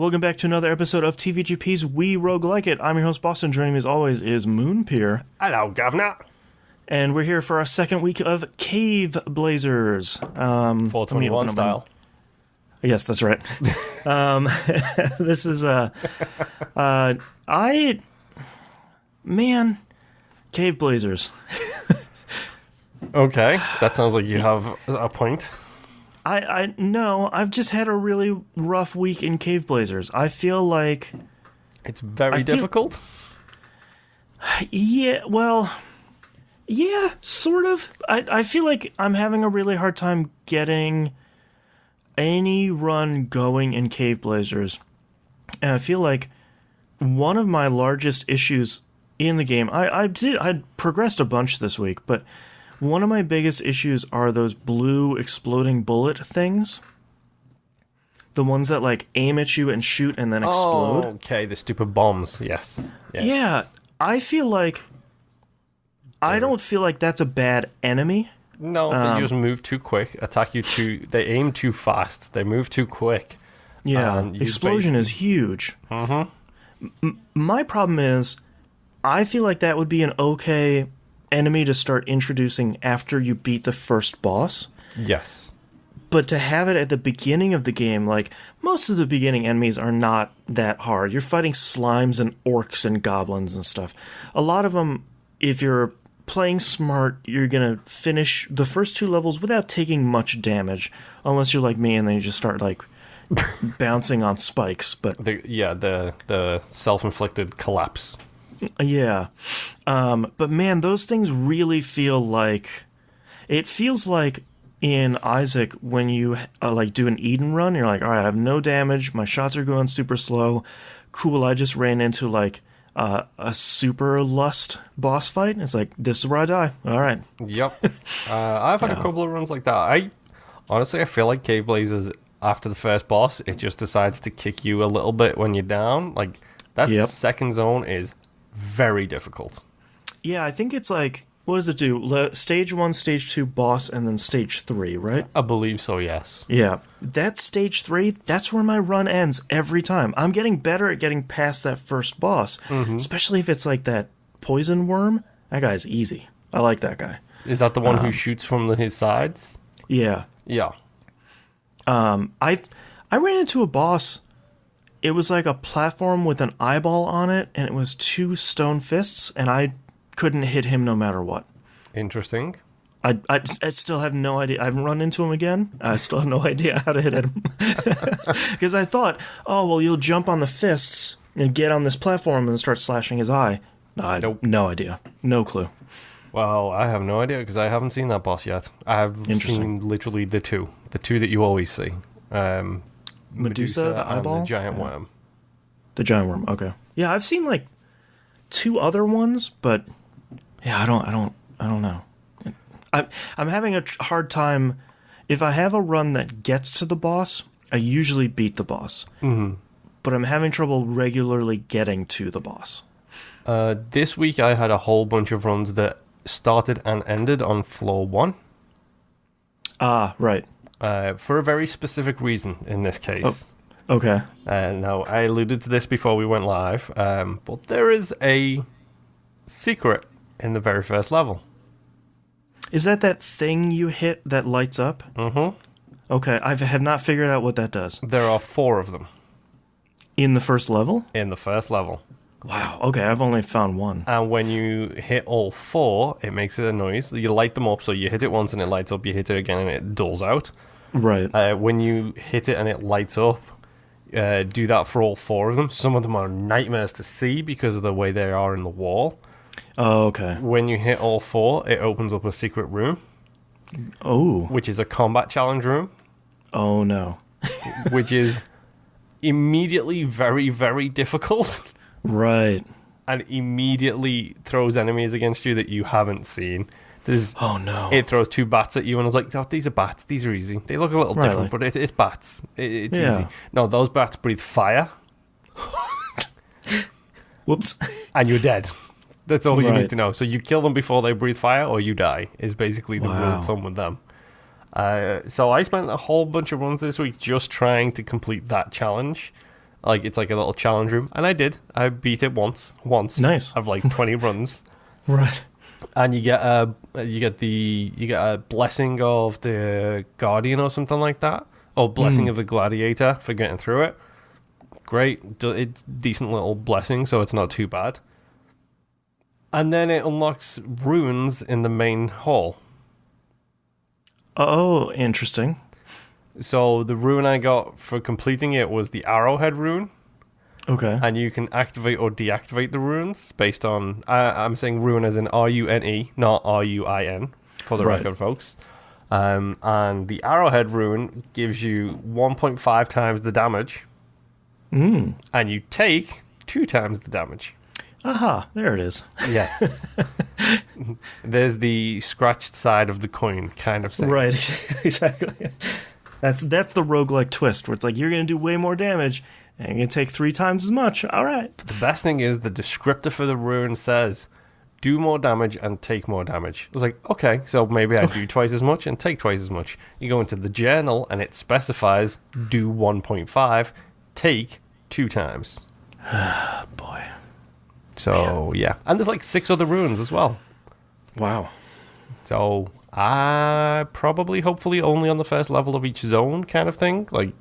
welcome back to another episode of TVGP's We Roguelike It. I'm your host, Boston. Joining me as always is Moonpier. Hello, Governor. And we're here for our second week of Caveblazers. 421 style. Yes, that's right. This is, Caveblazers. Okay, that sounds like you have a point. No, I've just had a really rough week in Caveblazers. I feel like... It's very difficult? Yeah, sort of. I feel like I'm having a really hard time getting any run going in Caveblazers. And I feel like one of my largest issues in the game... I progressed a bunch this week, but... one of my biggest issues are those blue exploding bullet things. The ones that, like, aim at you and shoot and then explode. Oh, okay, the stupid bombs, yes. Yeah, I feel like... I don't feel like that's a bad enemy. No, they just move too quick, attack you too... They aim too fast, they move too quick. Yeah, explosion is huge. Mm-hmm. My problem is, I feel like that would be an okay... enemy to start introducing after you beat the first boss. Yes. But to have it at the beginning of the game, like, most of the beginning enemies are not that hard. You're fighting slimes and orcs and goblins and stuff. A lot of them, if you're playing smart, you're gonna finish the first two levels without taking much damage. Unless you're like me and then you just start, like, bouncing on spikes. But the self-inflicted collapse. Yeah. But man, those things really feel like... It feels like in Isaac when you do an Eden run, you're like, alright, I have no damage, my shots are going super slow. Cool, I just ran into like a super lust boss fight. It's like, this is where I die. Alright. Yep. I've had a couple of runs like that. I feel like Caveblazers, after the first boss, it just decides to kick you a little bit when you're down. Like, that second zone is... very difficult. Yeah, I think it's like, what does it do? Stage 1, Stage 2, boss, and then Stage 3, right? I believe so, yes. Yeah. That Stage 3, that's where my run ends every time. I'm getting better at getting past that first boss, especially if it's like that poison worm. That guy's easy. I like that guy. Is that the one who shoots from his sides? Yeah. Yeah. I ran into a boss... It was like a platform with an eyeball on it, and it was two stone fists, and I couldn't hit him no matter what. Interesting. I still have no idea. I haven't run into him again. I still have no idea how to hit him. Because I thought, oh, well, you'll jump on the fists and get on this platform and start slashing his eye. Nope. No idea. No clue. Well, I have no idea, because I haven't seen that boss yet. I have seen literally the two that you always see. Medusa, the eyeball? The giant worm. The giant worm, okay. Yeah, I've seen like two other ones, but yeah, I don't know. I'm having a hard time. If I have a run that gets to the boss, I usually beat the boss. Mm-hmm. But I'm having trouble regularly getting to the boss. This week I had a whole bunch of runs that started and ended on floor 1. Ah, right. For a very specific reason in this case. Oh, okay. Now, I alluded to this before we went live, but there is a secret in the very first level. Is that thing you hit that lights up? Mm-hmm. Okay, I have not figured out what that does. There are 4 of them. In the first level? In the first level. Wow, okay, I've only found 1. And when you hit all 4, it makes a noise. You light them up, so you hit it once and it lights up, you hit it again and it dulls out. Right. When you hit it and it lights up, do that for all 4 of them. Some of them are nightmares to see because of the way they are in the wall. Oh, okay. When you hit all 4, it opens up a secret room. Oh. Which is a combat challenge room. Oh, no. Which is immediately very, very difficult. Right. And immediately throws enemies against you that you haven't seen. Oh no. It throws 2 bats at you, and I was like, oh, these are bats. These are easy. They look a little different, but it's bats. It's easy. No, those bats breathe fire. Whoops. And you're dead. That's all you need to know. So you kill them before they breathe fire, or you die, is basically the rule of thumb with them. So I spent a whole bunch of runs this week just trying to complete that challenge. Like, it's like a little challenge room. And I did. I beat it once. Nice. Of like 20 runs. Right. And you get a blessing of the Guardian or something like that. Or blessing of the Gladiator for getting through it. Great. It's decent little blessing, so it's not too bad. And then it unlocks runes in the main hall. Oh, interesting. So the rune I got for completing it was the Arrowhead rune. Okay. And you can activate or deactivate the runes based on... I'm saying rune as in R-U-N-E, not R-U-I-N, for the record, folks. And the Arrowhead rune gives you 1.5 times the damage. And you take 2 times the damage. Aha, there it is. Yes. There's the scratched side of the coin kind of thing. Right, exactly. That's the roguelike twist, where it's like, you're going to do way more damage, and you're going to take 3 times as much. All right. But the best thing is the descriptor for the rune says, do more damage and take more damage. I was like, okay, so maybe I do twice as much and take twice as much. You go into the journal, and it specifies, do 1.5, take 2 times. Boy. So, yeah. And there's like 6 other runes as well. Wow. So, I probably, hopefully, only on the first level of each zone kind of thing. Like,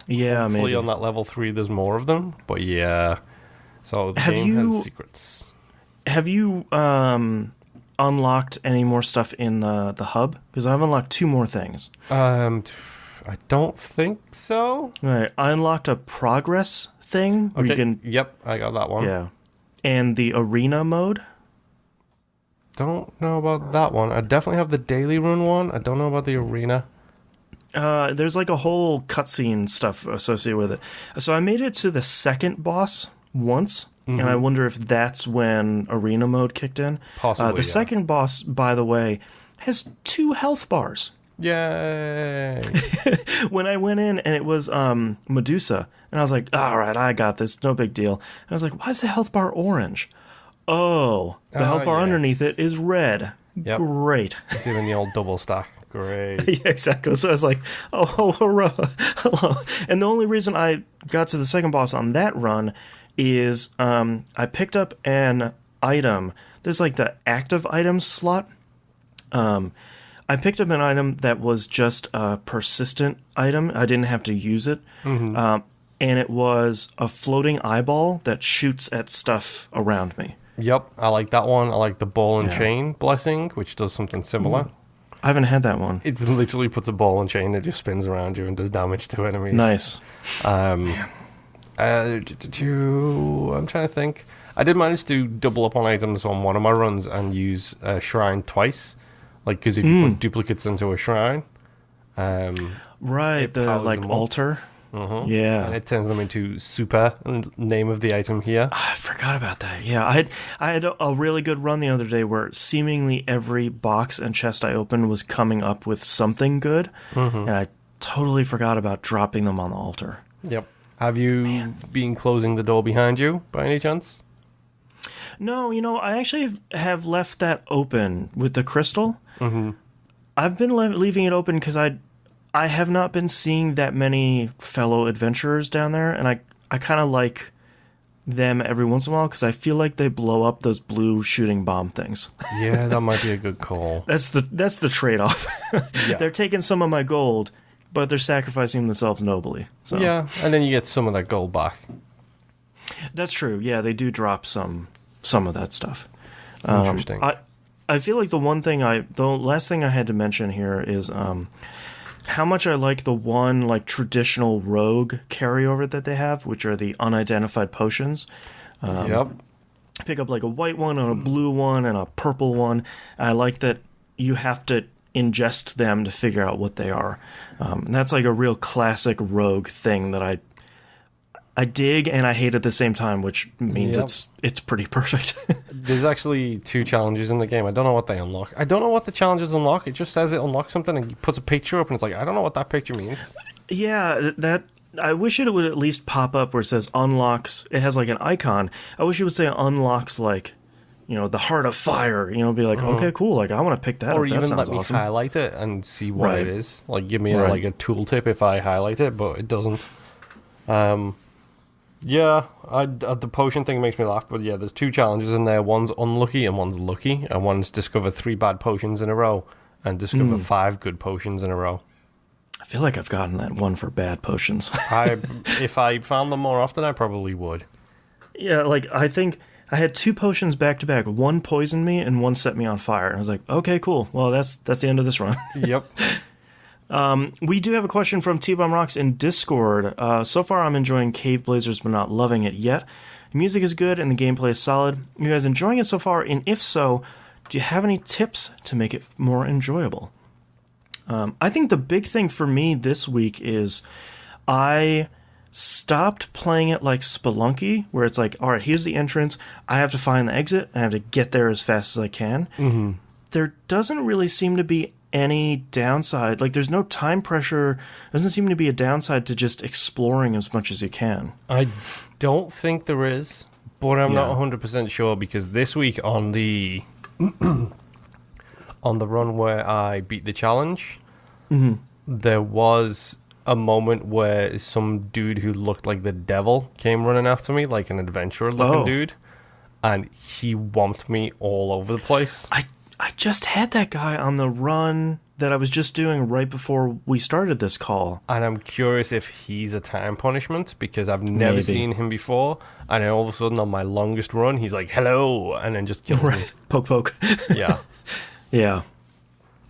yeah, hopefully maybe. on that level 3 there's more of them. But yeah. So, the game has secrets. Have you unlocked any more stuff in the hub? Because I've unlocked 2 more things. I don't think so. All right. I unlocked a progress thing. Where you can, yep, I got that one. Yeah. And the arena mode. Don't know about that one. I definitely have the daily rune one. I don't know about the arena. There's like a whole cutscene stuff associated with it. So I made it to the second boss once, and I wonder if that's when arena mode kicked in. Possibly, the second boss, by the way, has 2 health bars. Yay! When I went in and it was Medusa, and I was like, all right, I got this, no big deal. And I was like, why is the health bar orange? Oh, the health bar underneath it is red. Yep. Great. Doing the old double stack. Great. Yeah, exactly. So I was like, oh, hello. And the only reason I got to the second boss on that run is I picked up an item. There's like the active items slot. I picked up an item that was just a persistent item. I didn't have to use it. And it was a floating eyeball that shoots at stuff around me. Yep, I like that one. I like the ball and chain blessing, which does something similar. I haven't had that one. It literally puts a ball and chain that just spins around you and does damage to enemies. Nice. I'm trying to think. I did manage to double up on items on one of my runs and use a shrine twice. Like, because if you put duplicates into a shrine... right, the like altar. Yeah. And it turns them into super, name of the item here. I forgot about that. Yeah, I had a really good run the other day where seemingly every box and chest I opened was coming up with something good, and I totally forgot about dropping them on the altar. Yep. Have you been closing the door behind you, by any chance? No, I actually have left that open with the crystal. I've been leaving it open because I have not been seeing that many fellow adventurers down there, and I kind of like them every once in a while because I feel like they blow up those blue shooting bomb things. Yeah, that might be a good call. That's the trade-off. Yeah. They're taking some of my gold, but they're sacrificing themselves nobly. So. Yeah, and then you get some of that gold back. That's true. Yeah, they do drop some of that stuff. Interesting. I feel like the last thing I had to mention here is how much I like the one like traditional rogue carryover that they have, which are the unidentified potions. Yep. Pick up like a white one and a blue one and a purple one. I like that you have to ingest them to figure out what they are. And that's like a real classic rogue thing that I dig and I hate at the same time, which means it's pretty perfect. There's actually 2 challenges in the game. I don't know what they unlock. I don't know what the challenges unlock. It just says it unlocks something and puts a picture up, and it's like, I don't know what that picture means. Yeah, that I wish it would at least pop up where it says unlocks. It has like an icon. I wish it would say unlocks like, the Heart of Fire. Be like, okay, cool. Like I want to pick that up. Or that even sounds let me awesome. highlight it and see what it is. Like give me a tooltip if I highlight it, but it doesn't. Yeah, the potion thing makes me laugh, but yeah, there's two challenges in there. One's unlucky and one's lucky, and one's discover 3 bad potions in a row and discover 5 good potions in a row. I feel like I've gotten that one for bad potions. If I found them more often, I probably would. Yeah, like, I think I had 2 potions back to back. One poisoned me and one set me on fire. And I was like, okay, cool. Well, that's the end of this run. Yep. We do have a question from T-Bomb Rocks in Discord. So far, I'm enjoying Caveblazers, but not loving it yet. The music is good and the gameplay is solid. You guys enjoying it so far? And if so, do you have any tips to make it more enjoyable? I think the big thing for me this week is I stopped playing it like Spelunky, where it's like, all right, here's the entrance. I have to find the exit, and I have to get there as fast as I can. Mm-hmm. There doesn't really seem to be any downside. Like, there's no time pressure. There doesn't seem to be a downside to just exploring as much as you can. I don't think there is, but I'm not 100% sure, because this week on the on the run where I beat the challenge, there was a moment where some dude who looked like the devil came running after me, like an adventurer-looking dude, and he whomped me all over the place. I just had that guy on the run that I was just doing right before we started this call. And I'm curious if he's a time punishment, because I've never seen him before. And then all of a sudden on my longest run, he's like, hello, and then just kills me. Poke, poke. Yeah. Yeah.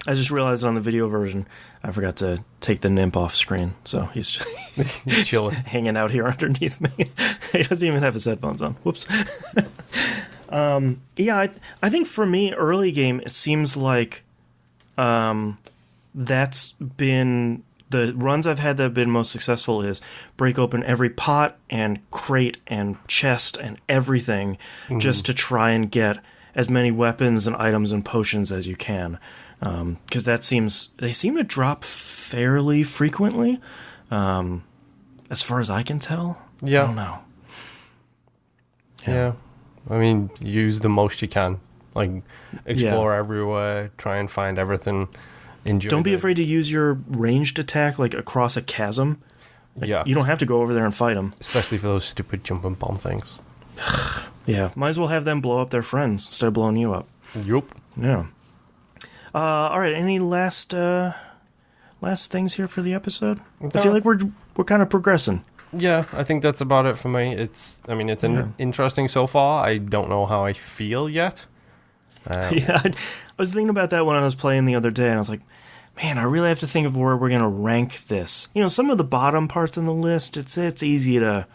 I just realized on the video version, I forgot to take the nymph off screen. So he's just chilling, hanging out here underneath me. He doesn't even have his headphones on. Whoops. Yeah, I think for me, early game, it seems like that's been the runs I've had that have been most successful is break open every pot and crate and chest and everything just to try and get as many weapons and items and potions as you can. Because they seem to drop fairly frequently, as far as I can tell. Yeah. I don't know. Yeah. I mean, use the most you can. Like, explore everywhere, try and find everything. Don't be afraid to use your ranged attack, like, across a chasm. Like, you don't have to go over there and fight them. Especially for those stupid jumping bomb things. Yeah, might as well have them blow up their friends instead of blowing you up. Yup. Yeah. All right, any last things here for the episode? I feel like we're kind of progressing. Yeah, I think that's about it for me. It's interesting so far. I don't know how I feel yet. Yeah, I was thinking about that when I was playing the other day, and I was like, man, I really have to think of where we're going to rank this. You know, some of the bottom parts on the list, it's easy to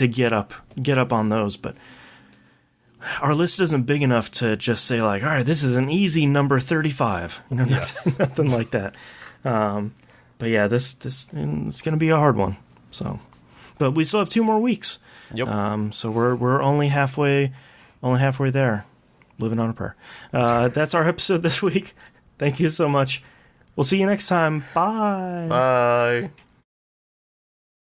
get up on those, but our list isn't big enough to just say, like, all right, this is an easy number 35. You know, nothing like that. But yeah, this it's going to be a hard one. So, but we still have 2 more weeks. Yep. So we're only halfway there. Living on a prayer. That's our episode this week. Thank you so much. We'll see you next time. Bye. Bye.